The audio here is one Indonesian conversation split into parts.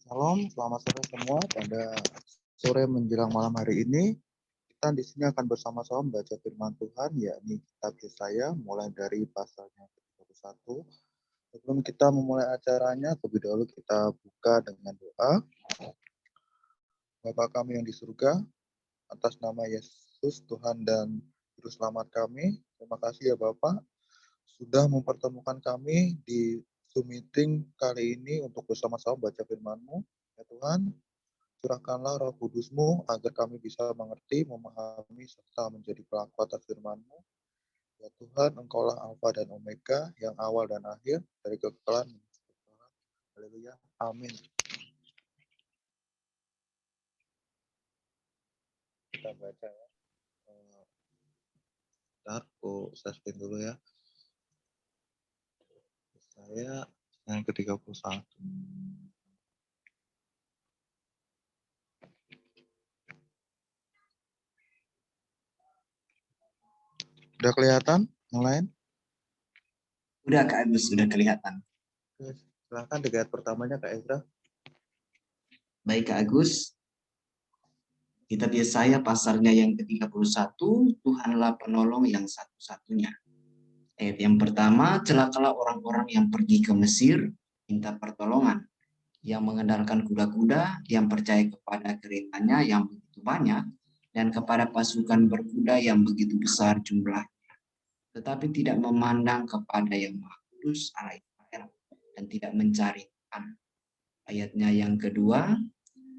Salam, selamat sore semua. Pada sore menjelang malam hari ini, kita di sini akan bersama-sama membaca firman Tuhan, yakni kitab Yesaya, mulai dari pasalnya ke-31. Sebelum kita memulai acaranya, terlebih dahulu kita buka dengan doa. Bapa kami yang di surga, atas nama Yesus, Tuhan dan Juru Selamat kami, terima kasih ya Bapak, sudah mempertemukan kami di Zoom meeting kali ini untuk bersama-sama baca firman-Mu. Ya Tuhan, curahkanlah Roh Kudus-Mu agar kami bisa mengerti, memahami, serta menjadi pelaku atas firman-Mu. Ya Tuhan, Engkaulah Alfa dan Omega, yang awal dan akhir, dari kekekalan menuju kekekalan. Haleluya. Amin. Kita baca ya. Bentar, aku setting dulu ya. Saya yang ke-31. Udah kelihatan yang lain? Udah Kak Agus, sudah kelihatan. Silahkan di ayat pertamanya Kak Ezra. Baik Kak Agus, kitab Yesaya pasalnya yang ke-31, Tuhanlah penolong yang satu-satunya. Ayat yang pertama, celakalah orang-orang yang pergi ke Mesir, minta pertolongan, yang mengandalkan kuda-kuda, yang percaya kepada keretanya yang begitu banyak, dan kepada pasukan berkuda yang begitu besar jumlah, tetapi tidak memandang kepada yang Maha Kudus Allah Israel, dan tidak mencari Tuhan. Ayatnya yang kedua,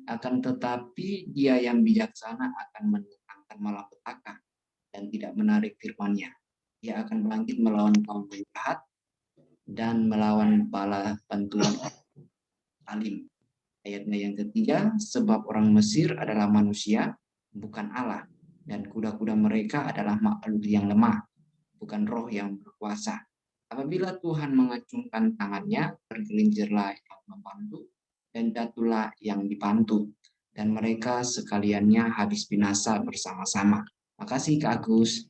akan tetapi dia yang bijaksana akan menentangkan malapetaka dan tidak menarik firman-Nya. Dia akan bangkit melawan kaum jahat dan melawan bala bantuan alim. Ayatnya yang ketiga, sebab orang Mesir adalah manusia, bukan Allah, dan kuda-kuda mereka adalah makhluk yang lemah, bukan roh yang berkuasa. Apabila Tuhan mengacungkan tangannya, tergelincirlah yang membantu, dan jatuhlah yang dibantu, dan mereka sekaliannya habis binasa bersama-sama. Makasih Kak Agus.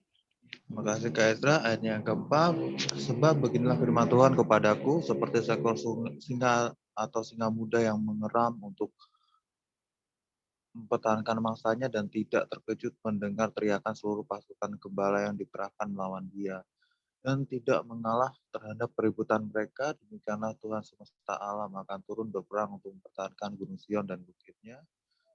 Terima kasih Kak Ezra. Ayat yang keempat, sebab beginilah firman Tuhan kepadaku, seperti seekor singa atau singa muda yang mengeram untuk mempertahankan mangsanya dan tidak terkejut mendengar teriakan seluruh pasukan gembala yang dikerahkan melawan dia, dan tidak mengalah terhadap peributan mereka. Demikianlah Tuhan semesta alam akan turun berperang untuk mempertahankan gunung Sion dan bukitnya.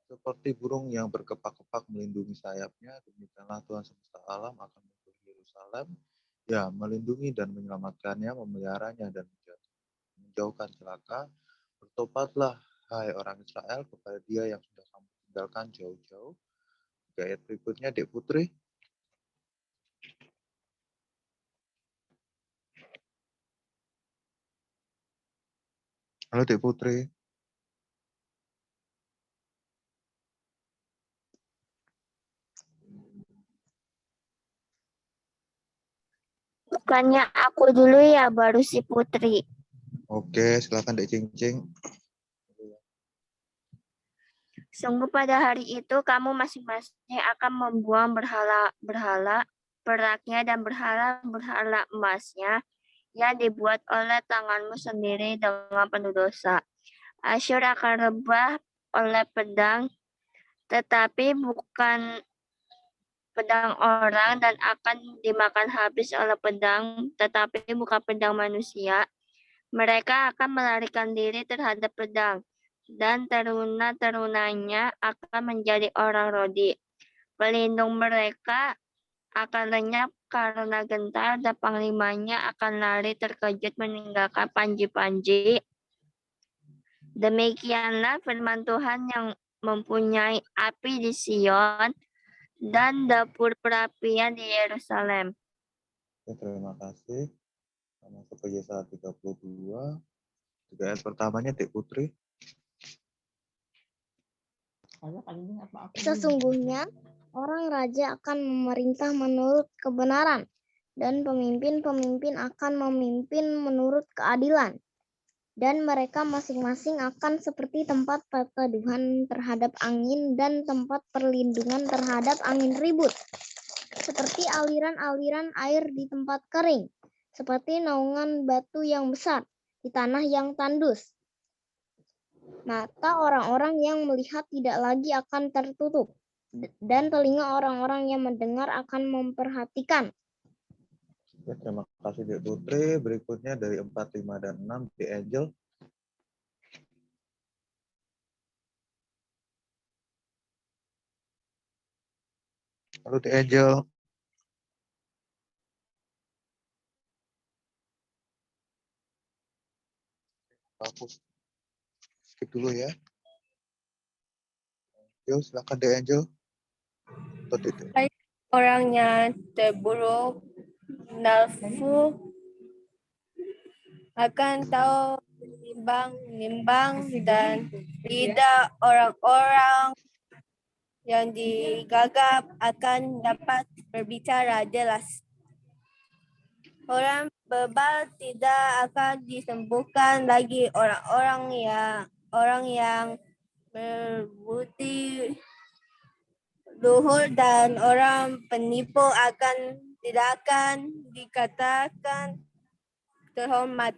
Seperti burung yang berkepak-kepak melindungi sayapnya, demikianlah Tuhan semesta alam akan melindungi Yerusalem, ya melindungi dan menyelamatkannya, memeliharanya dan menjauhkan celaka. Bertobatlah, hai orang Israel, kepada Dia yang sudah kamu tinggalkan jauh-jauh. Ayat berikutnya, Dek Putri. Halo Dek Putri. Bukannya aku dulu ya, baru si Putri. Oke, silakan Dek Cing-Cing. Sungguh pada hari itu kamu masing-masing akan membuang berhala peraknya dan berhala emasnya yang dibuat oleh tanganmu sendiri dengan penuh dosa. Asyur akan rebah oleh pedang, tetapi bukan pedang orang, dan akan dimakan habis oleh pedang, tetapi bukan pedang manusia. Mereka akan melarikan diri terhadap pedang, dan teruna-terunanya akan menjadi orang Rodi. Pelindung mereka akan lenyap karena gentar, dan panglimanya akan lari terkejut meninggalkan panji-panji. Demikianlah firman Tuhan yang mempunyai api di Sion dan dapur perapian di Yerusalem. Ya, terima kasih. Masuk ke Yesaya 32. Ayat pertamanya Dek Putri. Sesungguhnya orang raja akan memerintah menurut kebenaran, dan pemimpin-pemimpin akan memimpin menurut keadilan. Dan mereka masing-masing akan seperti tempat perteduhan terhadap angin dan tempat perlindungan terhadap angin ribut. Seperti aliran-aliran air di tempat kering, seperti naungan batu yang besar di tanah yang tandus. Mata orang-orang yang melihat tidak lagi akan tertutup, dan telinga orang-orang yang mendengar akan memperhatikan. Oke, terima kasih Dek Putri. Berikutnya dari 4, 5, dan 6, Dek Angel. Halo Dek Angel. Aku skip dulu ya. Yuk, silakan Dek Angel. Orangnya terburuk nafsu akan tahu menimbang dan lidah orang-orang yang digagap akan dapat berbicara jelas. Orang bebal tidak akan disembuhkan lagi. Orang yang berbudi luhur dan orang penipu tidak akan dikatakan terhormat.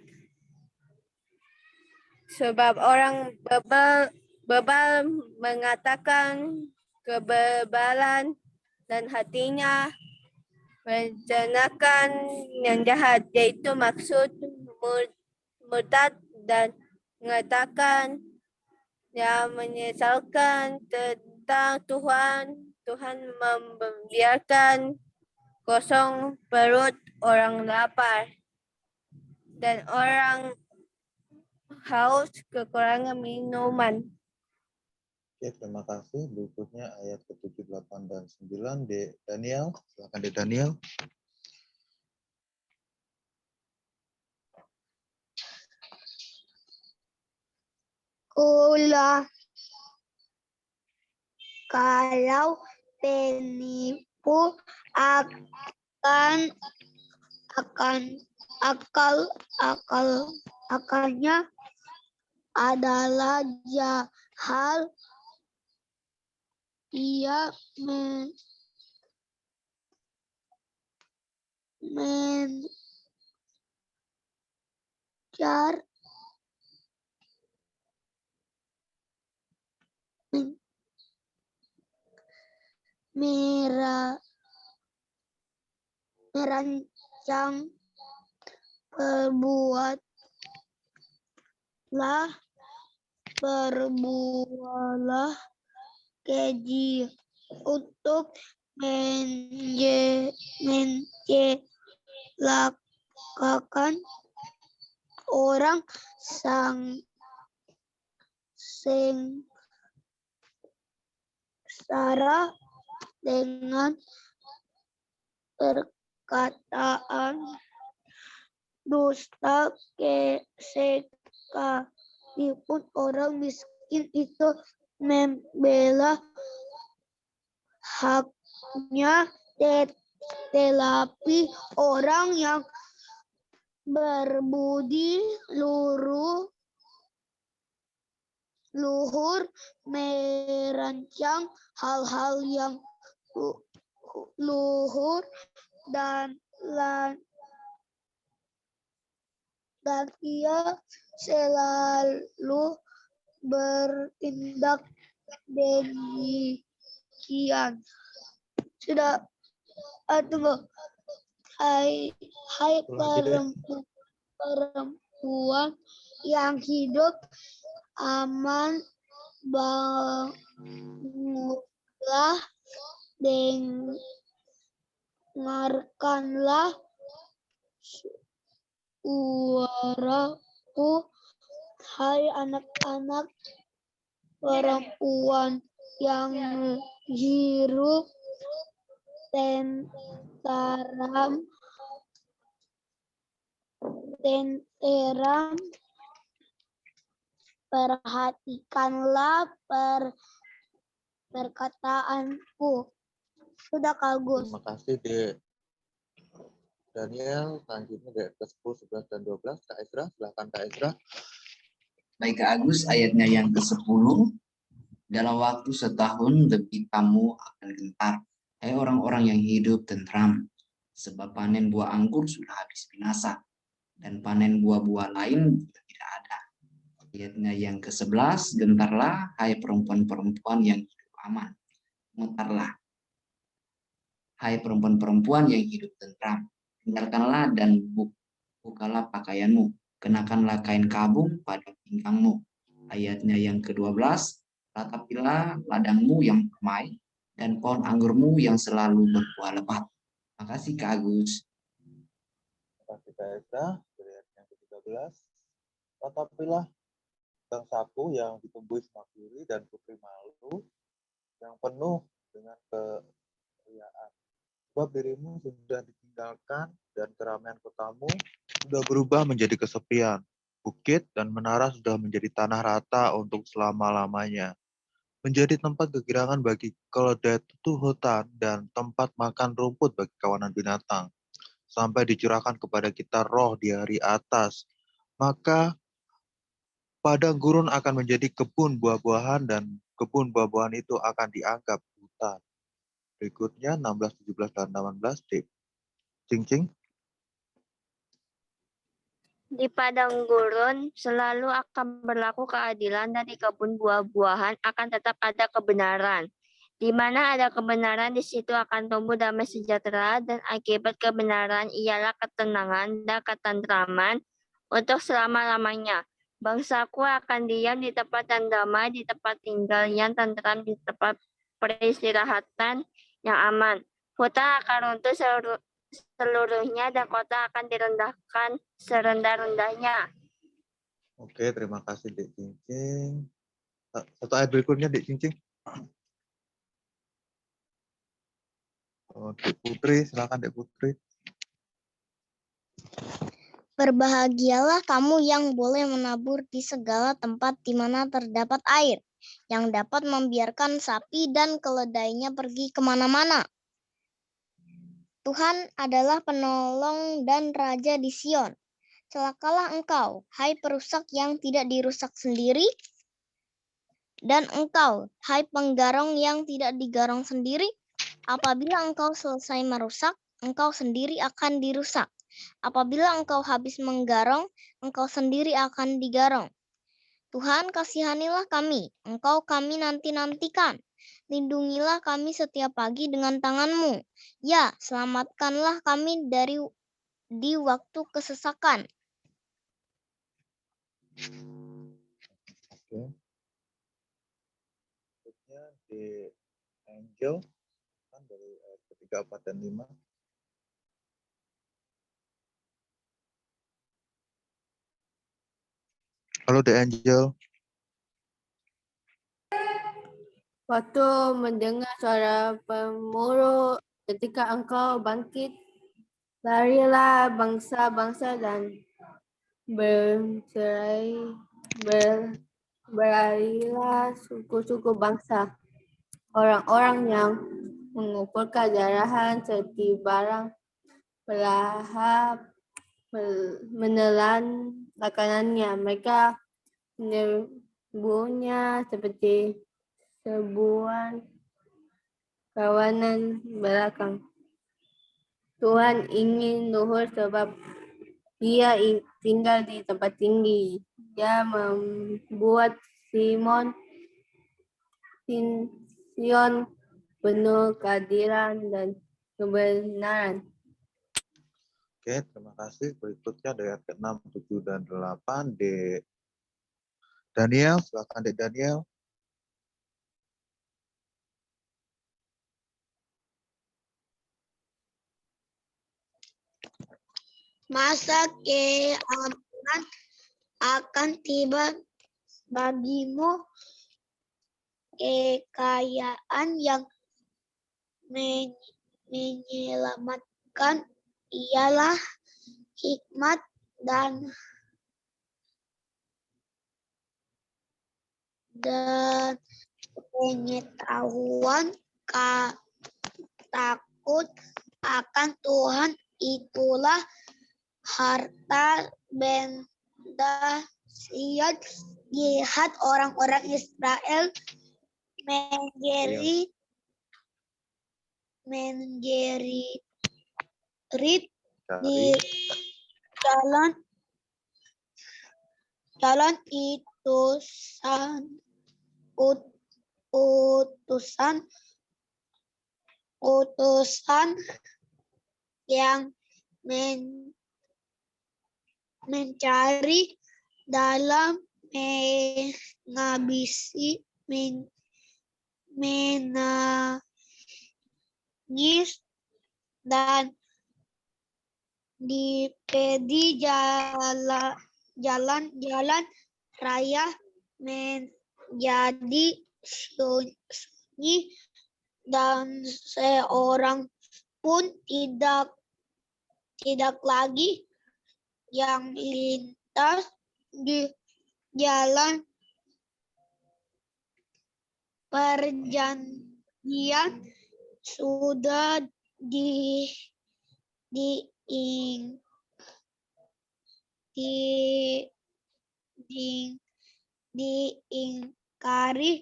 Sebab orang bebal mengatakan kebebalan dan hatinya merencanakan yang jahat, yaitu maksud murtad dan mengatakan yang menyesalkan tentang Tuhan membiarkan kosong perut orang lapar dan orang haus kekurangan minuman. Oke, terima kasih. Berikutnya ayat ke-7, 8, dan 9, Dek Daniel. Silakan Dek Daniel. Kalau penipu akalnya adalah jahal, ia merancang berbuatlah keji untuk mencelakakan orang sengsara dengan perkataan dusta. Sekalipun orang miskin itu membela haknya, tetapi orang yang berbudi luhur merancang hal-hal yang luhur dan ia selalu bertindak demikian. Sudah, tunggu. Hai perempuan yang hidup aman, bangunlah, dengarkanlah suaraku, hai anak-anak perempuan yang hidup tenteram, perhatikanlah perkataanku. Sudah, Kak Agus. Terima kasih Dek Daniel. Selanjutnya Dek ke-10, 11, dan 12, Kak Ezra. Silakan Kak Ezra. Baik Kak Agus, ayatnya yang ke-10. Dalam waktu setahun lebih kamu akan gentar, hai orang-orang yang hidup tentram, sebab panen buah anggur sudah habis binasa, dan panen buah-buah lain juga tidak ada. Ayatnya yang ke-11, gentarlah hai perempuan-perempuan yang hidup aman. Gemetarlah hai perempuan-perempuan yang hidup tentram. Tinggalkanlah dan bukalah pakaianmu. Kenakanlah kain kabung pada pinggangmu. Ayatnya yang ke-12, ratapilah ladangmu yang permai dan pohon anggurmu yang selalu berbuah lebat. Makasih Kak Agus. Terima kasih Kak Eka. Ayat yang ke-13. Tatapilah bangsaku yang ditumbuhi semak duri dan putri malu yang penuh dengan keriaan. Sebab dirimu sudah ditinggalkan dan keramaian kotamu sudah berubah menjadi kesepian. Bukit dan menara sudah menjadi tanah rata untuk selama-lamanya. Menjadi tempat kegirangan bagi keledai hutan dan tempat makan rumput bagi kawanan binatang. Sampai dicurahkan kepada kita roh di hari atas. Maka padang gurun akan menjadi kebun buah-buahan dan kebun buah-buahan itu akan dianggap hutan. Berikutnya 16, 17, dan 18. Cing-cing. Di padang gurun selalu akan berlaku keadilan dan di kebun buah-buahan akan tetap ada kebenaran. Di mana ada kebenaran, di situ akan tumbuh damai sejahtera dan akibat kebenaran ialah ketenangan dan ketentraman untuk selama-lamanya. Bangsaku akan diam di tempat yang damai, di tempat tinggal yang tentram, di tempat peristirahatan yang aman. Hutan akan runtuh seluruhnya dan kota akan direndahkan serendah-rendahnya. Oke, terima kasih Dek Cing-cing. Satu ayat berikutnya Dek Cing-cing. Dek Putri, silakan Dek Putri. Berbahagialah kamu yang boleh menabur di segala tempat di mana terdapat air, yang dapat membiarkan sapi dan keledainya pergi kemana-mana. Tuhan adalah penolong dan raja di Sion. Celakalah engkau, hai perusak yang tidak dirusak sendiri, dan engkau, hai penggarong yang tidak digarong sendiri. Apabila engkau selesai merusak, engkau sendiri akan dirusak. Apabila engkau habis menggarong, engkau sendiri akan digarong. Tuhan, kasihanilah kami, engkau kami nanti-nantikan. Lindungilah kami setiap pagi dengan tangan-Mu. Ya, selamatkanlah kami di waktu kesesakan. Oke. Berikutnya di Angel, kan dari ayat ke-3, 4, dan 5. Halo The Angel. Waktu mendengar suara pemuruh ketika engkau bangkit, larilah bangsa-bangsa dan berlarilah suku-suku bangsa. Orang-orang yang mengumpulkan jarahan seperti barang pelahap menelan makanannya. Mereka menyerbunya seperti sebuah kawanan belakang. Tuhan ingin luhur sebab dia tinggal di tempat tinggi. Dia membuat Sion penuh keadilan dan kebenaran. Oke, terima kasih. Berikutnya dari ayat ke-6, 7, dan 8. Dek Daniel, silakan Dek Daniel. Masa keamanan akan tiba bagimu, kekayaan yang menyelamatkan ialah hikmat dan pengetahuan. Takut akan Tuhan itulah harta benda Sion. Lihat orang-orang Israel menjerit di jalan jalan utusan yang mencari dalam menghabisi menangis dan di jalan-jalan raya menjadi sunyi dan seorang pun tidak lagi yang lintas di jalan perjanjian sudah diingkari,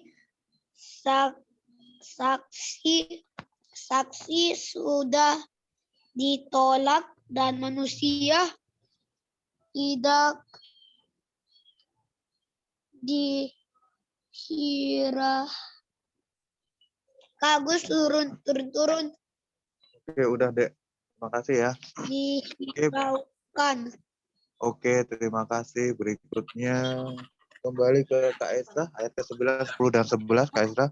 saksi sudah ditolak, dan manusia tidak dikira. Kagus turun. Oke, udah Dek. Terima kasih ya. Dihiraukan. Oke, terima kasih. Berikutnya kembali ke Kak Esra, ayat ke-11, 10, dan 11, Kak Esra.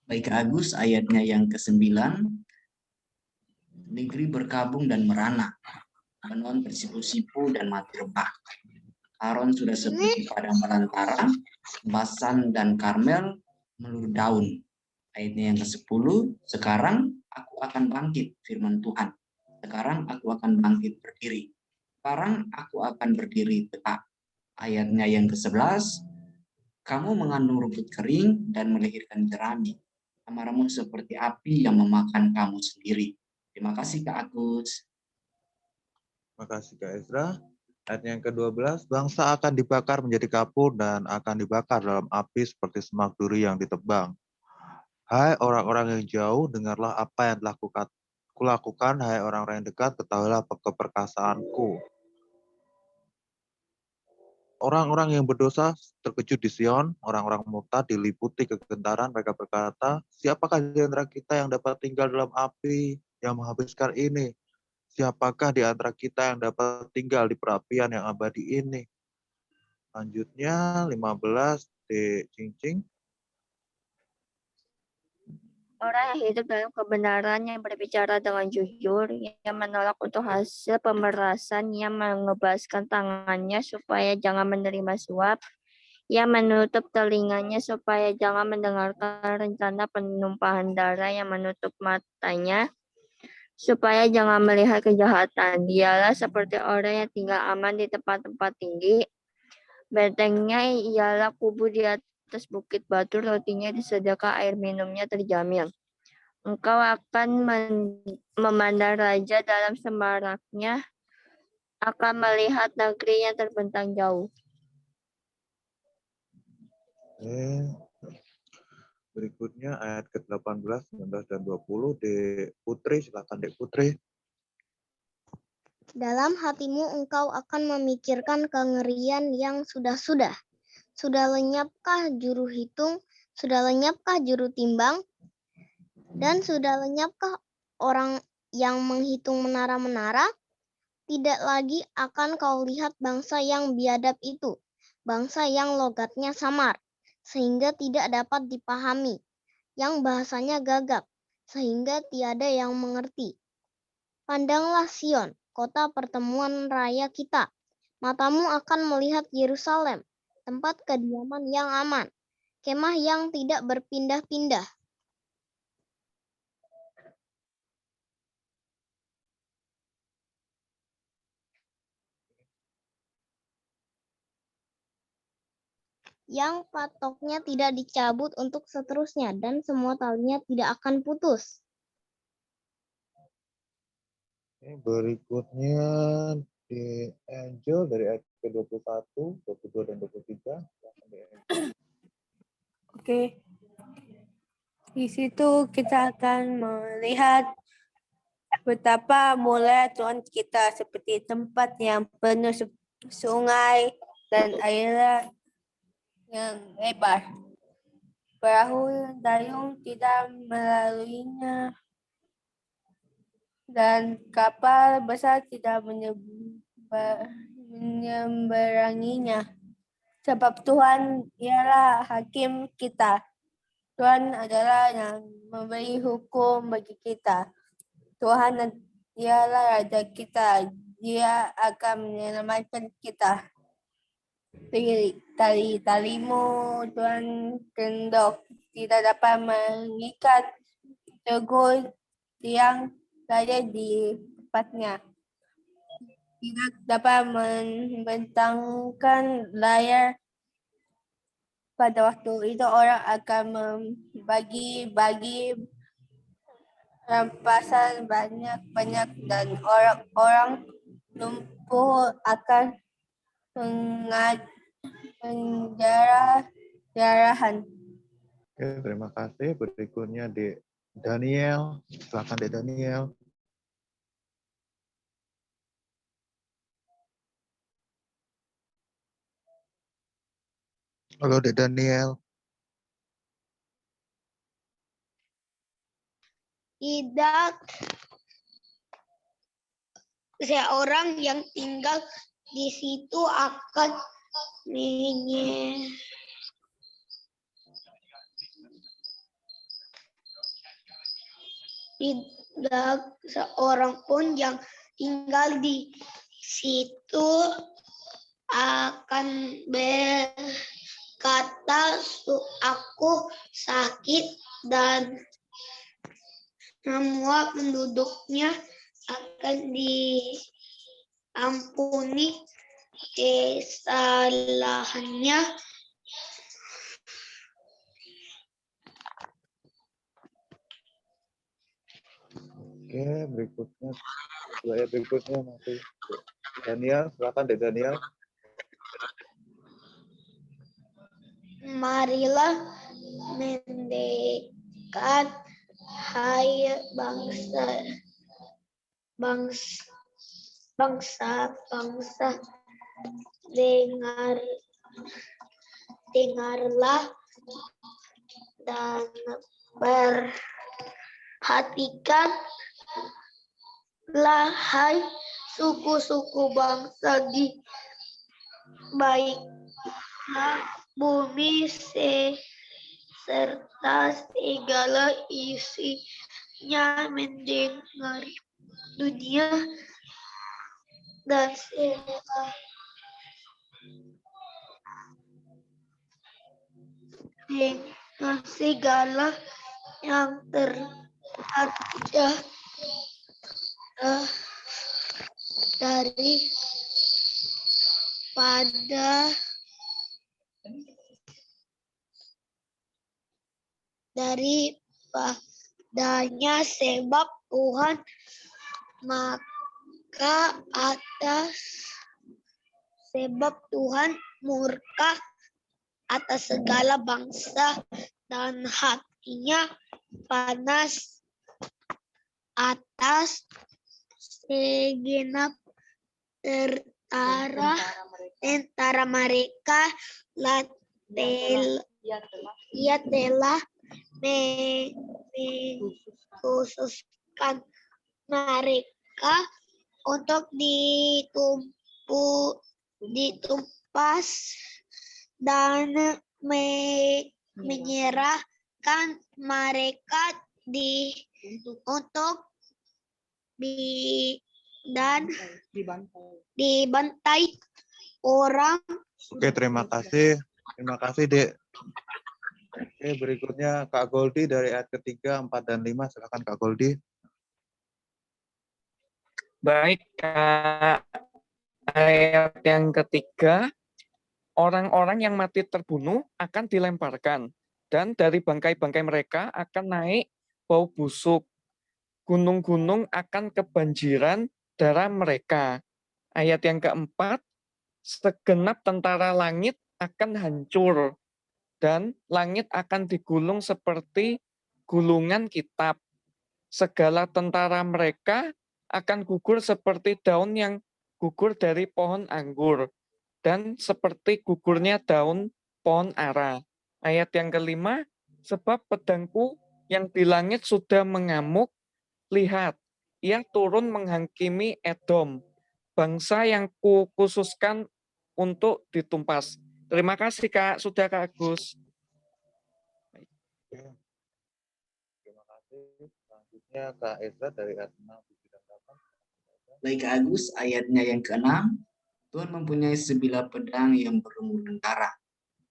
Baik Kak Agus, ayatnya yang ke-9. Negeri berkabung dan merana, Lebanon bersipu-sipu dan mati rebah. Aron sudah seperti padang belantara, Basan dan Karmel melur daun. Ayatnya yang ke-10, sekarang aku akan bangkit, firman Tuhan. Sekarang aku akan bangkit berdiri. Sekarang aku akan berdiri tegak. Ayatnya yang ke-11, kamu mengandung rumput kering dan melahirkan jerami. Amarahmu seperti api yang memakan kamu sendiri. Terima kasih Kak Agus. Terima kasih Kak Esra. Ayat yang ke-12, bangsa akan dibakar menjadi kapur dan akan dibakar dalam api seperti semak duri yang ditebang. Hai orang-orang yang jauh, dengarlah apa yang telah kulakukan. Hai orang-orang yang dekat, ketahuilah keperkasaanku. Orang-orang yang berdosa terkejut di Sion, orang-orang murtad diliputi kegentaran. Mereka berkata, siapakah di antara kita yang dapat tinggal dalam api yang menghabiskan ini? Siapakah di antara kita yang dapat tinggal di perapian yang abadi ini? Lanjutnya 15 di Cincing. Orang yang hidup dalam kebenaran, yang berbicara dengan jujur, yang menolak untuk hasil pemerasan, yang mengebaskan tangannya supaya jangan menerima suap, yang menutup telinganya supaya jangan mendengarkan rencana penumpahan darah, yang menutup matanya supaya jangan melihat kejahatan. Dialah seperti orang yang tinggal aman di tempat-tempat tinggi. Bentengnya ialah kubu di atas bukit batu, rotinya disediakan, air minumnya terjamin. Engkau akan memandang raja dalam semaraknya, akan melihat negeri yang terbentang jauh. Berikutnya ayat ke-18, 19, dan 20. Dek Putri, silakan Dek Putri. Dalam hatimu engkau akan memikirkan kengerian yang sudah-sudah. Sudah lenyapkah juru hitung? Sudah lenyapkah juru timbang? Dan sudah lenyapkah orang yang menghitung menara-menara? Tidak lagi akan kau lihat bangsa yang biadab itu, bangsa yang logatnya samar, sehingga tidak dapat dipahami, yang bahasanya gagap, sehingga tiada yang mengerti. Pandanglah Sion, kota pertemuan raya kita. Matamu akan melihat Yerusalem, tempat kediaman yang aman, kemah yang tidak berpindah-pindah. Yang patoknya tidak dicabut untuk seterusnya, dan semua talinya tidak akan putus. Berikutnya di Angel dari ayat ke-21, 22, dan 23. Oke. Di situ kita akan melihat betapa mulia Tuhan kita, seperti tempat yang penuh sungai, dan airnya yang lebar. Perahu dayung tidak melaluinya dan kapal besar tidak menyeberanginya. Sebab Tuhan ialah hakim kita. Tuhan adalah yang memberi hukum bagi kita. Tuhan ialah Raja kita. Dia akan menyelamatkan kita. Tali-talimu Tuhan kendok tidak dapat mengikat teguh tiang saja di tempatnya. Tidak dapat membentangkan layar. Pada waktu itu orang akan membagi-bagi rampasan banyak-banyak dan orang-orang lumpuh akan penjarahan. Oke, terima kasih. Berikutnya Dek Daniel. Silakan Dek Daniel. Halo Dek Daniel. Tidak seorang yang tinggal di situ akan tidak seorang pun yang tinggal di situ akan berkata, aku sakit, dan semua penduduknya akan diampuni kesalahannya. Oke, berikutnya. Berikutnya masih Daniel. Silakan Dek Daniel. Marilah mendekat, hai bangsa-bangsa, dengarlah dan perhatikanlah, hai suku-suku bangsa, di baiklah bumi serta segala isinya, mendengar dunia dan segala yang terada daripadanya, sebab Tuhan murka atas segala bangsa dan hatinya panas atas segenap tentara mereka. Ia telah mengkhususkan mereka untuk ditumpas dan menyerahkan mereka untuk dibantai orang. Oke, terima kasih. Terima kasih, Dek. Oke, berikutnya Kak Goldi dari ayat ketiga, 4, dan 5. Silakan Kak Goldi. Baik, Kak. Ayat yang ketiga, orang-orang yang mati terbunuh akan dilemparkan, dan dari bangkai-bangkai mereka akan naik bau busuk. Gunung-gunung akan kebanjiran darah mereka. Ayat yang keempat, segenap tentara langit akan hancur, dan langit akan digulung seperti gulungan kitab. Segala tentara mereka akan gugur seperti daun yang gugur dari pohon anggur. dan seperti gugurnya daun pohon ara. Ayat yang kelima, sebab pedangku yang di langit sudah mengamuk, lihat, ia turun menghakimi Edom, bangsa yang kukhususkan untuk ditumpas. Terima kasih Kak, sudah Kak Agus. Oke, terima kasih. Selanjutnya Kak Ezra dari ayat 6, 7, dan 8. Baik Kak Agus, ayatnya yang ke-6. Tuhan mempunyai sebilah pedang yang berlumur darah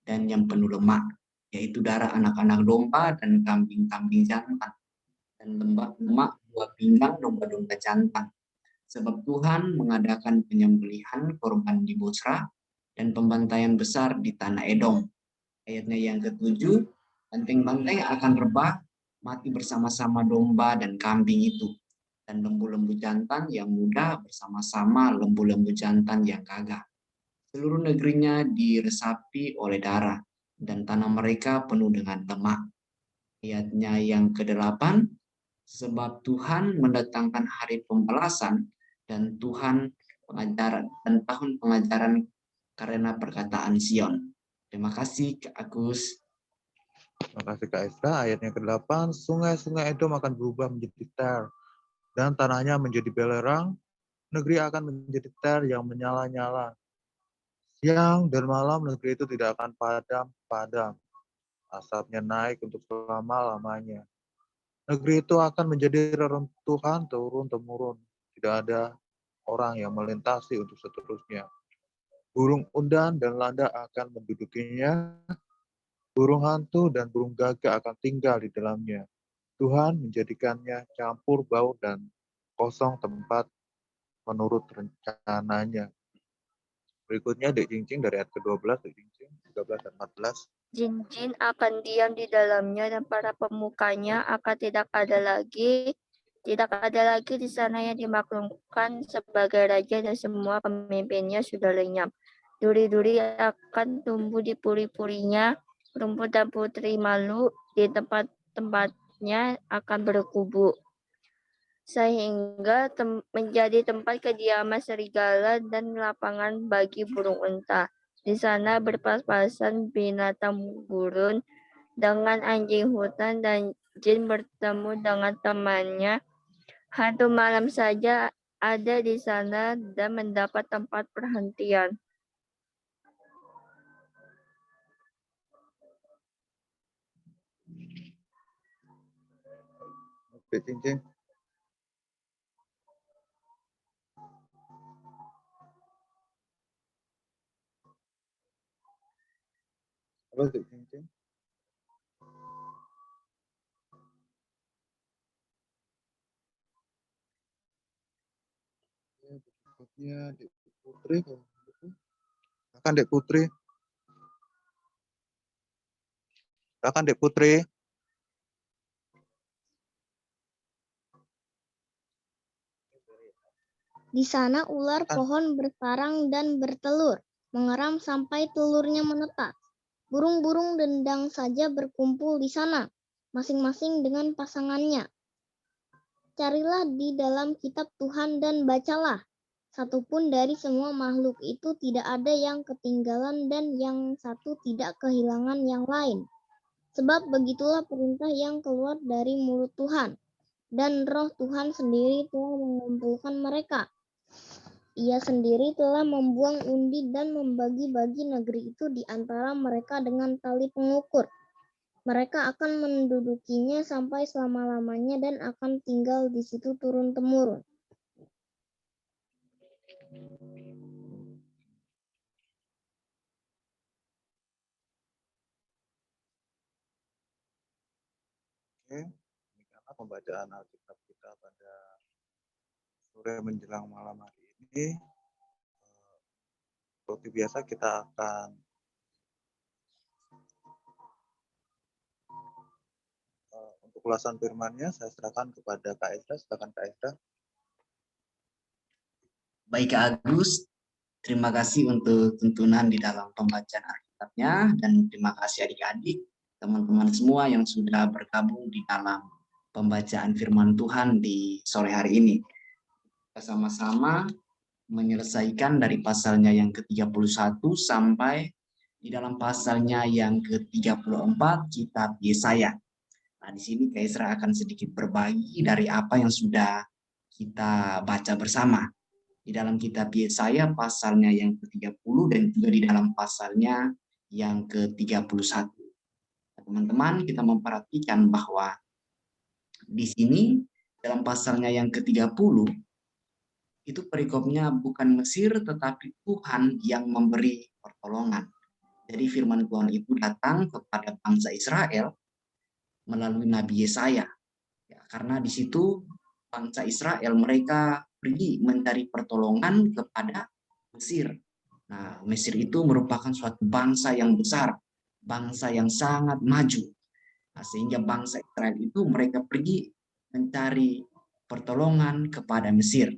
dan yang penuh lemak, yaitu darah anak-anak domba dan kambing-kambing jantan, dan lemak buah pinggang domba-domba jantan. Sebab Tuhan mengadakan penyembelihan korban di Bosra dan pembantaian besar di tanah Edom. Ayatnya yang ke-7, banteng-banteng akan rebah, mati bersama-sama domba dan kambing itu, dan lembu-lembu jantan yang muda bersama-sama lembu-lembu jantan yang gagah. Seluruh negerinya diresapi oleh darah, dan tanah mereka penuh dengan lemak. Ayatnya yang ke-8, sebab Tuhan mendatangkan hari pembalasan dan tahun pengajaran karena perkataan Sion. Terima kasih Kak Agus. Terima kasih Kak Ezra. Ayat yang ke-8, sungai-sungai Edom akan berubah menjadi ter, dan tanahnya menjadi belerang, negeri akan menjadi ter yang menyala-nyala. Siang dan malam negeri itu tidak akan padam. Asapnya naik untuk selama-lamanya. Negeri itu akan menjadi reruntuhan turun-temurun. Tidak ada orang yang melintasi untuk seterusnya. Burung undan dan landa akan mendudukinya. Burung hantu dan burung gagak akan tinggal di dalamnya. Tuhan menjadikannya campur bau dan kosong tempat menurut rencananya. Berikutnya Dek Cincin dari ayat ke-12, Dek Cincin, 13 dan 14. Jin-jin akan diam di dalamnya dan para pemukanya akan tidak ada lagi di sana yang dimaklumkan sebagai raja dan semua pemimpinnya sudah lenyap. Duri-duri akan tumbuh di puri-purinya, rumput dan putri malu di tempat-tempatnya akan berkubu, sehingga menjadi tempat kediaman serigala dan lapangan bagi burung unta. Di sana berpas-pasan binatang gurun dengan anjing hutan dan jin bertemu dengan temannya. Hantu malam saja ada di sana dan mendapat tempat perhentian. Dek Cincin. Halo Dek Cincin. Berikutnya Dek Putri. Silakan Dek Putri. Silakan Dek Putri. Di sana ular pohon bersarang dan bertelur, mengeram sampai telurnya menetas. Burung-burung dendang saja berkumpul di sana, masing-masing dengan pasangannya. Carilah di dalam kitab Tuhan dan bacalah. Satupun dari semua makhluk itu tidak ada yang ketinggalan dan yang satu tidak kehilangan yang lain. Sebab begitulah perintah yang keluar dari mulut Tuhan. Dan roh Tuhan sendiri telah mengumpulkan mereka. Ia sendiri telah membuang undi dan membagi-bagi negeri itu di antara mereka dengan tali pengukur. Mereka akan mendudukinya sampai selama-lamanya dan akan tinggal di situ turun-temurun. Oke, demikianlah pembacaan Alkitab kita pada sore menjelang malam hari ini. Seperti biasa kita akan untuk ulasan firman-Nya saya serahkan kepada Kak Ezra. Silakan Kak Ezra. Baik Kak Agus, terima kasih untuk tuntunan di dalam pembacaan Alkitabnya, dan terima kasih adik-adik, teman-teman semua yang sudah bergabung di dalam pembacaan firman Tuhan di sore hari ini. Kita sama-sama menyelesaikan dari pasalnya yang ke-31 sampai di dalam pasalnya yang ke-34 kitab Yesaya. Nah, di sini Kak Ezra akan sedikit berbagi dari apa yang sudah kita baca bersama. Di dalam kitab Yesaya pasalnya yang ke-30 dan juga di dalam pasalnya yang ke-31. Teman-teman, kita memperhatikan bahwa di sini dalam pasalnya yang ke-30 itu perikopnya bukan Mesir tetapi Tuhan yang memberi pertolongan. Jadi firman Tuhan itu datang kepada bangsa Israel melalui Nabi Yesaya. Ya, karena di situ bangsa Israel mereka pergi mencari pertolongan kepada Mesir. Nah, Mesir itu merupakan suatu bangsa yang besar, bangsa yang sangat maju. Nah, sehingga bangsa Israel itu mereka pergi mencari pertolongan kepada Mesir.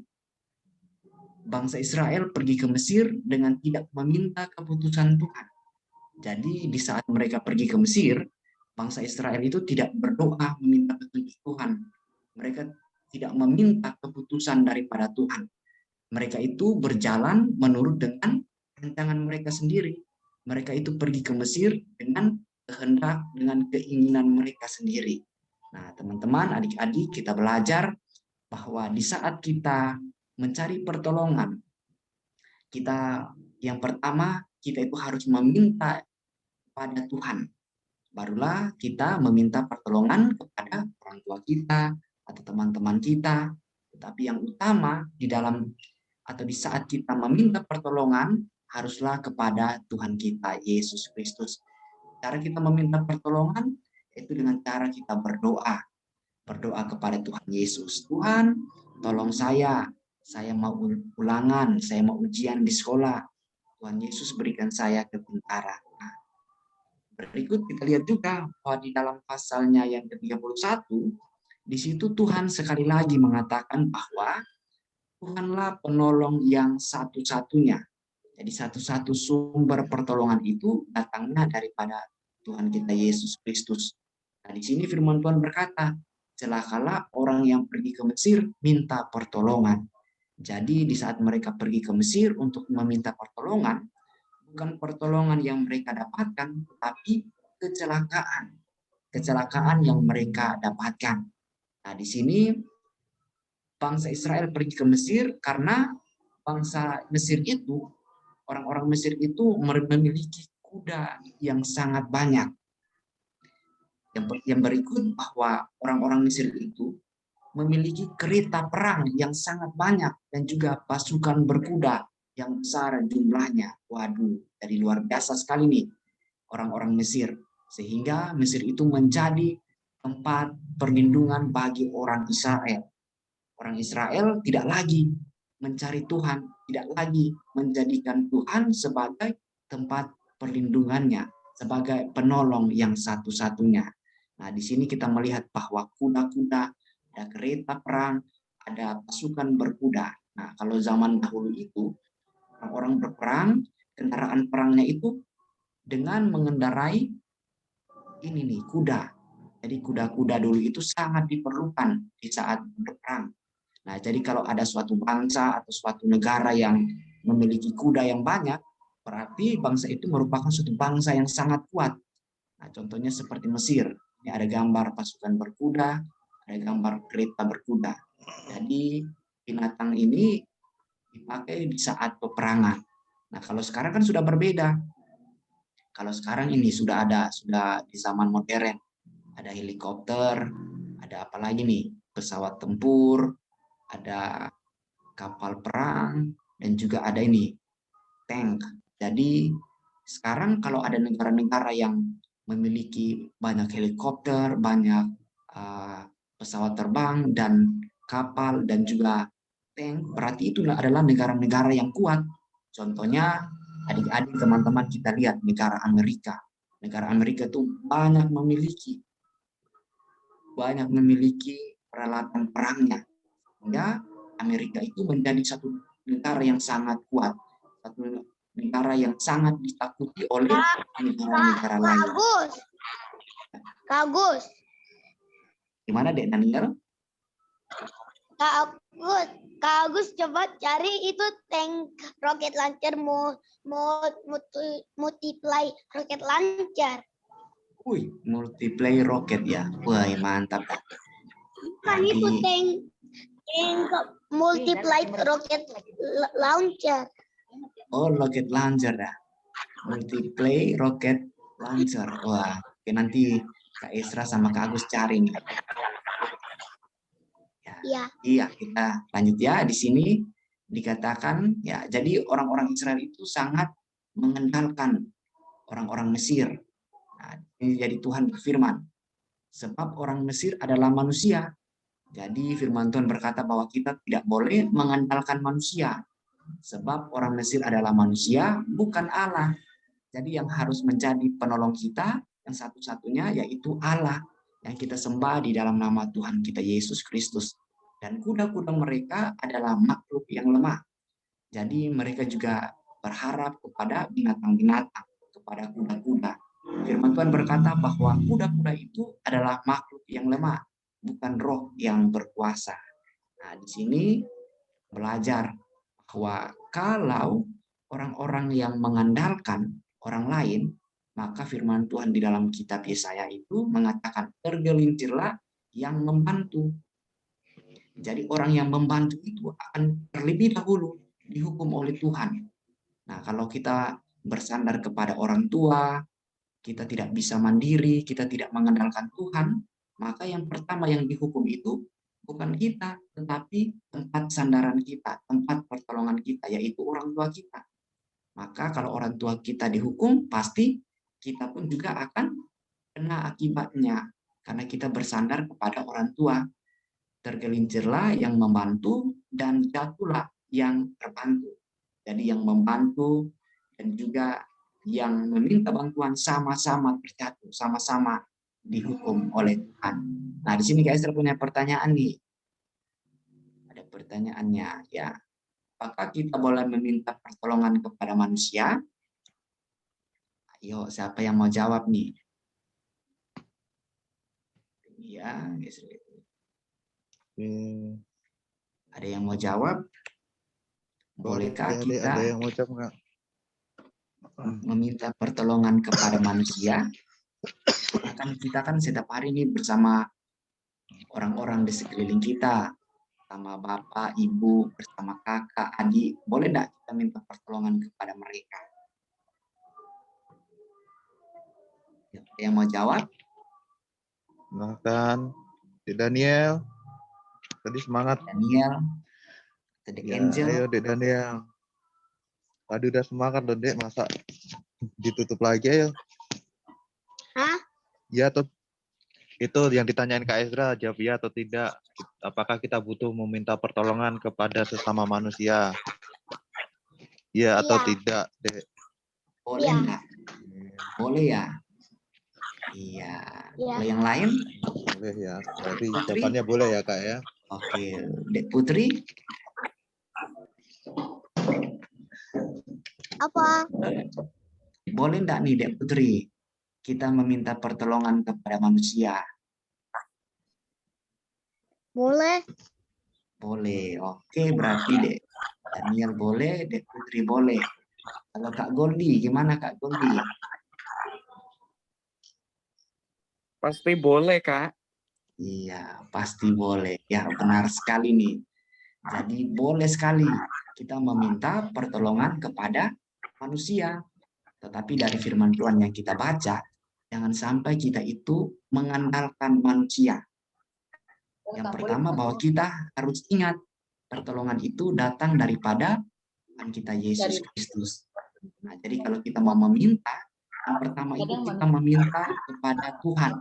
Bangsa Israel pergi ke Mesir dengan tidak meminta keputusan Tuhan. Jadi di saat mereka pergi ke Mesir, bangsa Israel itu tidak berdoa meminta petunjuk Tuhan. Mereka tidak meminta keputusan daripada Tuhan. Mereka itu berjalan menurut dengan rancangan mereka sendiri. Mereka itu pergi ke Mesir dengan kehendak, dengan keinginan mereka sendiri. Nah, teman-teman, adik-adik, kita belajar bahwa di saat kita mencari pertolongan, kita yang pertama kita itu harus meminta pada Tuhan. Barulah kita meminta pertolongan kepada orang tua kita atau teman-teman kita. Tetapi yang utama di dalam atau di saat kita meminta pertolongan haruslah kepada Tuhan kita Yesus Kristus. Cara kita meminta pertolongan itu dengan cara kita berdoa. Berdoa kepada Tuhan Yesus. Tuhan, tolong saya mau ulangan, saya mau ujian di sekolah. Tuhan Yesus berikan saya kepintaran. Nah, berikut kita lihat juga bahwa di dalam pasalnya yang ke-31, di situ Tuhan sekali lagi mengatakan bahwa Tuhanlah penolong yang satu-satunya. Jadi satu-satu sumber pertolongan itu datangnya daripada Tuhan kita Yesus Kristus. Nah, di sini firman Tuhan berkata, celakalah orang yang pergi ke Mesir minta pertolongan. Jadi di saat mereka pergi ke Mesir untuk meminta pertolongan, bukan pertolongan yang mereka dapatkan, tetapi kecelakaan. Kecelakaan yang mereka dapatkan. Nah, di sini bangsa Israel pergi ke Mesir karena bangsa Mesir itu, orang-orang Mesir itu memiliki kuda yang sangat banyak. Yang berikut bahwa orang-orang Mesir itu memiliki kereta perang yang sangat banyak dan juga pasukan berkuda yang besar jumlahnya. Waduh, dari luar biasa sekali nih orang-orang Mesir. Sehingga Mesir itu menjadi tempat perlindungan bagi orang Israel. Orang Israel tidak lagi mencari Tuhan, tidak lagi menjadikan Tuhan sebagai tempat perlindungannya, sebagai penolong yang satu-satunya. Nah, di sini kita melihat bahwa kuda-kuda, ada kereta perang, ada pasukan berkuda. Nah, kalau zaman dahulu itu, orang-orang berperang, kendaraan perangnya itu dengan mengendarai ini nih, kuda. Jadi kuda-kuda dulu itu sangat diperlukan di saat berperang. Nah, jadi kalau ada suatu bangsa atau suatu negara yang memiliki kuda yang banyak, berarti bangsa itu merupakan suatu bangsa yang sangat kuat. Nah, contohnya seperti Mesir. Ini ada gambar pasukan berkuda, ada gambar kereta berkuda. Jadi binatang ini dipakai di saat peperangan. Nah, kalau sekarang kan sudah berbeda. Kalau sekarang ini sudah di zaman modern. Ada helikopter, ada apa lagi nih? Pesawat tempur, ada kapal perang, dan juga ada ini, tank. Jadi sekarang kalau ada negara-negara yang memiliki banyak helikopter, banyak pesawat terbang, dan kapal, dan juga tank, berarti itu adalah negara-negara yang kuat. Contohnya, adik-adik teman-teman kita lihat negara Amerika. Negara Amerika itu banyak memiliki peralatan perangnya. Sehingga Amerika itu menjadi satu negara yang sangat kuat. Satu negara yang sangat ditakuti oleh negara-negara lain. Kak Gus. Gimana Dek Daniel? Kak Agus coba cari itu tank rocket launcher multiply rocket launcher. Wih, multiply roket ya. Wah, mantap. Kak. Kan itu Jadi, tank multiply rocket launcher. oh, rocket launcher dah. Multiply rocket launcher. Wah, oke, nanti Kak Isra sama Kak Agus cari nih. Ya. Iya, kita lanjut ya. Di sini dikatakan ya, jadi orang-orang Israel itu sangat mengendalkan orang-orang Mesir. Nah, ini jadi Tuhan berfirman, sebab orang Mesir adalah manusia. Jadi firman Tuhan berkata bahwa kita tidak boleh mengandalkan manusia. Sebab orang Mesir adalah manusia, bukan Allah. Jadi yang harus menjadi penolong kita, yang satu-satunya yaitu Allah. Yang kita sembah di dalam nama Tuhan kita Yesus Kristus. Dan kuda-kuda mereka adalah makhluk yang lemah. Jadi mereka juga berharap kepada binatang-binatang, kepada kuda-kuda. Firman Tuhan berkata bahwa kuda-kuda itu adalah makhluk yang lemah, bukan roh yang berkuasa. Nah, di sini belajar bahwa kalau orang-orang yang mengandalkan orang lain, maka firman Tuhan di dalam kitab Yesaya itu mengatakan tergelincirlah yang membantu. Jadi orang yang membantu itu akan terlebih dahulu dihukum oleh Tuhan. Nah, kalau kita bersandar kepada orang tua, kita tidak bisa mandiri, kita tidak mengandalkan Tuhan, maka yang pertama yang dihukum itu bukan kita, tetapi tempat sandaran kita, tempat pertolongan kita, yaitu orang tua kita. Maka kalau orang tua kita dihukum, pasti kita pun juga akan kena akibatnya, karena kita bersandar kepada orang tua. Tergelincirlah yang membantu dan jatuhlah yang terbantu. Jadi yang membantu dan juga yang meminta bantuan sama-sama terjatuh, sama-sama dihukum oleh Tuhan. Nah, di sini guys, punya pertanyaan nih. Ada pertanyaannya ya. Apakah kita boleh meminta pertolongan kepada manusia? Ayo, siapa yang mau jawab nih? Ya, guys. Ada yang mau jawab? Bolehkah kita ada yang mau jawab nggak? meminta pertolongan kepada manusia? Kan kita kan setiap hari ini bersama orang-orang di sekeliling kita, sama bapak, ibu, bersama kakak, adik. Boleh enggak kita minta pertolongan kepada mereka? Yang mau jawab? Silahkan, Dek Daniel. Tadi semangat. Daniel, Dek Ya, Angel. ayo Dek Daniel. Tadi udah semangat loh Dek, masa ditutup lagi ayo. Hah? Ya tuh. Itu yang ditanyain Kak Ezra, jawab ya atau tidak. Apakah kita butuh meminta pertolongan kepada sesama manusia? Ya atau Iya. tidak, Dek? Boleh Iya. enggak? Boleh ya? Iya. Iya. Kalau yang lain? Boleh ya. Berarti Putri? jawabannya boleh ya Kak ya? Oke. Dek Putri? Apa? Boleh enggak nih Dek Putri? Kita meminta pertolongan kepada manusia? Boleh. Boleh. Oke, berarti Dek Daniel boleh, Dek Putri boleh. Kalau Kak Goldi, gimana Kak Goldi? Pasti boleh, Kak. Iya, pasti boleh. Ya, benar sekali nih. Jadi boleh sekali kita meminta pertolongan kepada manusia. Tetapi dari firman Tuhan yang kita baca, jangan sampai kita itu mengandalkan manusia. Yang pertama bahwa kita harus ingat pertolongan itu datang daripada Tuhan kita Yesus Kristus. Nah, jadi kalau kita mau meminta, yang pertama itu kita meminta kepada Tuhan.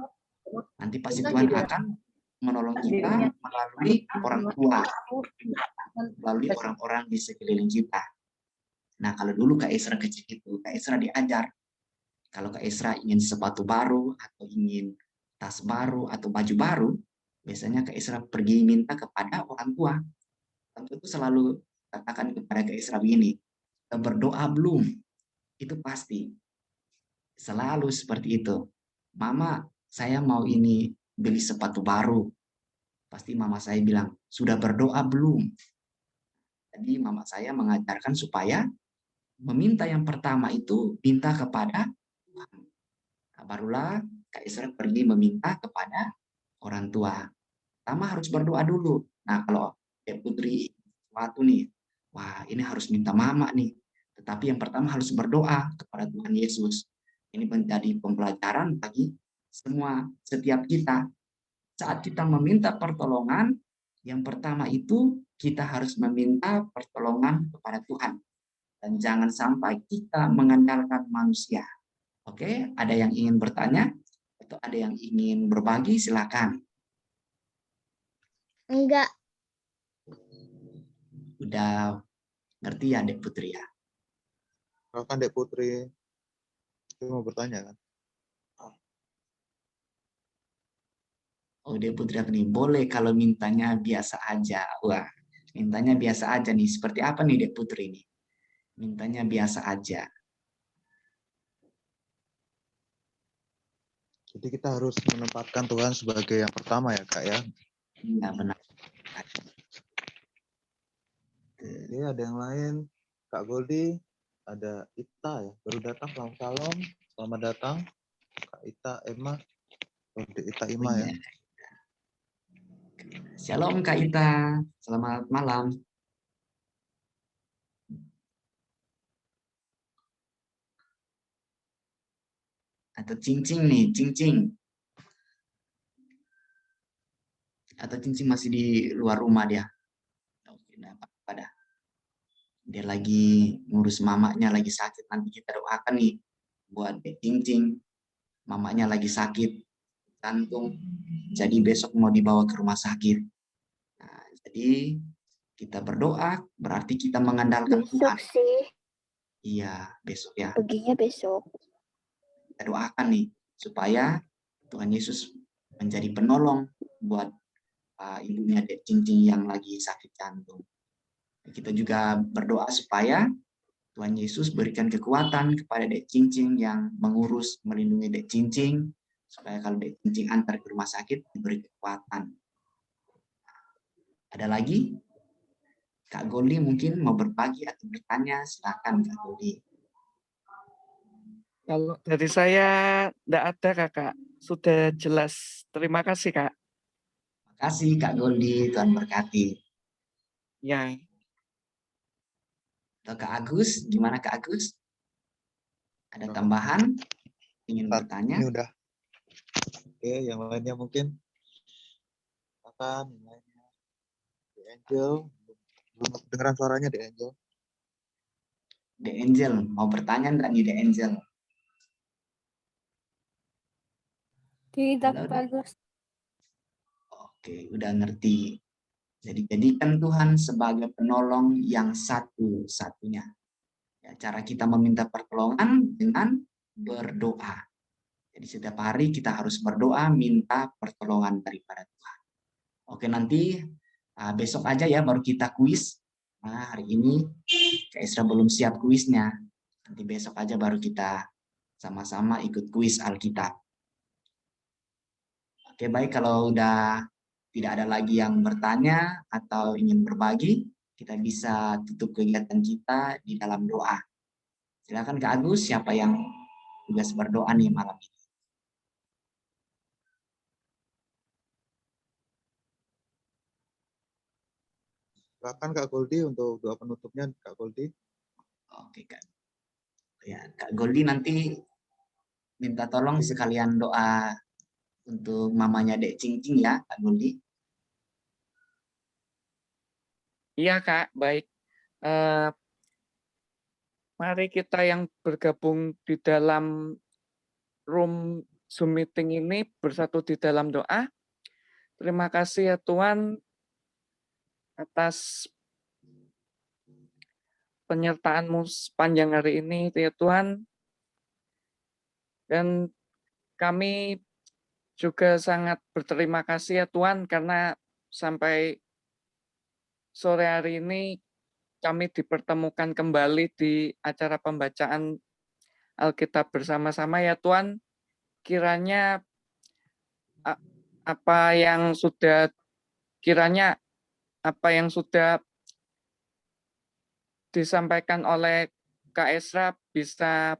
Nanti pasti Tuhan akan menolong kita melalui orang tua, melalui orang-orang di sekeliling kita. Nah, kalau dulu Kak Esra kecil itu, Kak Esra diajar. Kalau Kak Esra ingin sepatu baru, atau ingin tas baru, atau baju baru, biasanya Kak Esra pergi minta kepada orang tua. Orang tua itu selalu katakan kepada Kak Esra begini, berdoa belum? Itu pasti. Selalu seperti itu. Mama, saya mau ini beli sepatu baru. Pasti mama saya bilang, sudah berdoa belum? Jadi mama saya mengajarkan supaya meminta yang pertama itu minta kepada Tuhan. Nah, barulah Kak Isra pergi meminta kepada orang tua. Pertama harus berdoa dulu. Nah, kalau Dek Putri sesuatu nih, wah ini harus minta mama nih. Tetapi yang pertama harus berdoa kepada Tuhan Yesus. Ini menjadi pembelajaran bagi semua, setiap kita. Saat kita meminta pertolongan, yang pertama itu kita harus meminta pertolongan kepada Tuhan. Dan jangan sampai kita mengandalkan manusia. Oke, ada yang ingin bertanya? Atau ada yang ingin berbagi? Silakan. Enggak. Udah ngerti ya, Dek Putri ya? Silakan Dek Putri. Dia mau bertanya kan? Oh, Dek Putri nih, boleh kalau mintanya biasa aja. Wah, mintanya biasa aja nih. Seperti apa nih, Dek Putri nih? Mintanya biasa aja. Jadi kita harus menempatkan Tuhan sebagai yang pertama ya Kak ya. Iya, benar. Oke, ada yang lain. Kak Goldi, ada Ita ya, baru datang. Salam. Selamat datang. Kak Ita, Emma. Goldi Ita Ima ya. Iya. Shalom Kak Ita, selamat malam. Atau Cincing nih, Cincing. Atau Cincing masih di luar rumah dia. Oke, nah, apa dah. Dia lagi ngurus mamanya lagi sakit. Nanti kita doakan nih buat Dek Cincing. Mamanya lagi sakit jantung. Jadi besok mau dibawa ke rumah sakit. Nah, jadi kita berdoa berarti kita mengandalkan Besok Tuhan. sih, Iya, besok ya. perginya besok. Kita doakan nih supaya Tuhan Yesus menjadi penolong buat ibunya Dek Cincing yang lagi sakit jantung. Kita juga berdoa supaya Tuhan Yesus berikan kekuatan kepada Dek Cincing yang mengurus, melindungi Dek Cincing, supaya kalau Dek Cincing antar ke rumah sakit diberi kekuatan. Ada lagi? Kak Goldi mungkin mau berbagi atau bertanya, silakan Kak Goldi. Kalau dari saya tidak ada Kakak, sudah jelas. Terima kasih Kak. Terima kasih Kak Goldi, Tuhan berkati. Ya, Atau Kak Agus, gimana Kak Agus? Ada tambahan? Ingin bertanya? Ini udah. Oke, yang lainnya mungkin. Silakan, yang lainnya. Di Angel. Belum kedengeran suaranya di Angel. The Angel, mau bertanya enggak nih The Angel? Tidak Halo, bagus. Oke, udah ngerti. Jadi jadikan Tuhan sebagai penolong yang satu-satunya. Ya, cara kita meminta pertolongan dengan berdoa. Jadi setiap hari kita harus berdoa minta pertolongan daripada Tuhan. Oke, nanti besok aja ya baru kita kuis. Nah, hari ini Kak Isra belum siap kuisnya. Nanti besok aja baru kita sama-sama ikut kuis Alkitab. Oke, baik kalau udah tidak ada lagi yang bertanya atau ingin berbagi, kita bisa tutup kegiatan kita di dalam doa. Silakan Kak Agus, siapa yang tugas berdoa nih malam ini? Silakan Kak Goldi untuk doa penutupnya Kak Goldi. Oke Kak. Ya, Kak Goldi nanti minta tolong sekalian doa untuk mamanya Dek Cincing ya, Kak Goldi. iya Kak, baik. Mari kita yang bergabung di dalam room Zoom meeting ini bersatu di dalam doa. Terima kasih ya Tuhan atas penyertaan-Mu sepanjang hari ini ya Tuhan. Dan kami juga sangat berterima kasih ya Tuhan karena sampai sore hari ini kami dipertemukan kembali di acara pembacaan Alkitab bersama-sama ya Tuhan. Kiranya apa yang sudah kiranya apa yang sudah disampaikan oleh Kak Esra bisa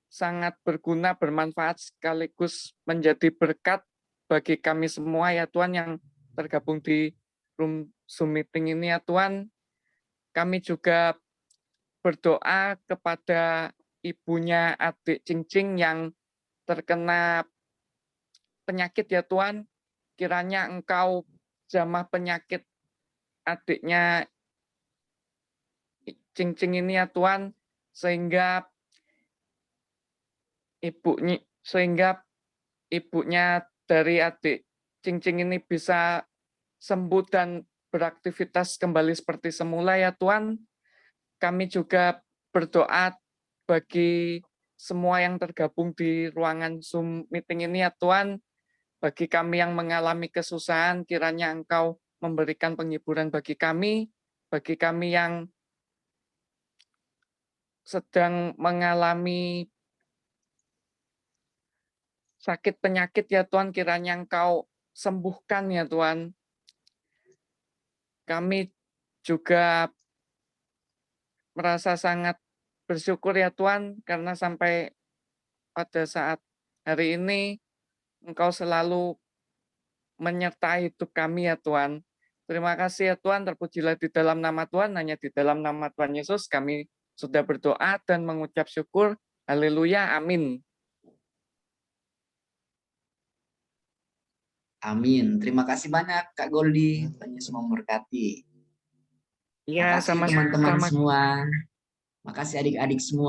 sangat berguna, bermanfaat, sekaligus menjadi berkat bagi kami semua ya Tuhan yang tergabung di room Zoom meeting ini ya Tuhan. Kami juga berdoa kepada ibunya adik Cingcing yang terkena penyakit ya Tuhan. Kiranya Engkau jamah penyakit adiknya Cingcing ini ya Tuhan, sehingga ibunya dari adik Cingcing ini bisa sembuh dan beraktivitas kembali seperti semula ya Tuhan. Kami juga berdoa bagi semua yang tergabung di ruangan Zoom meeting ini ya Tuhan. Bagi kami yang mengalami kesusahan, kiranya Engkau memberikan penghiburan bagi kami yang sedang mengalami sakit penyakit ya Tuhan, kiranya Engkau sembuhkan ya Tuhan. Kami juga merasa sangat bersyukur ya Tuhan, karena sampai pada saat hari ini Engkau selalu menyertai hidup kami ya Tuhan. Terima kasih ya Tuhan, terpujilah di dalam nama Tuhan, hanya di dalam nama Tuhan Yesus kami sudah berdoa dan mengucap syukur. Haleluya, amin. Amin. Terima kasih banyak Kak Goldi. Tuhan Yesus memberkati. Iya, Makasih teman-teman sama-sama. semua. Makasih adik-adik semua.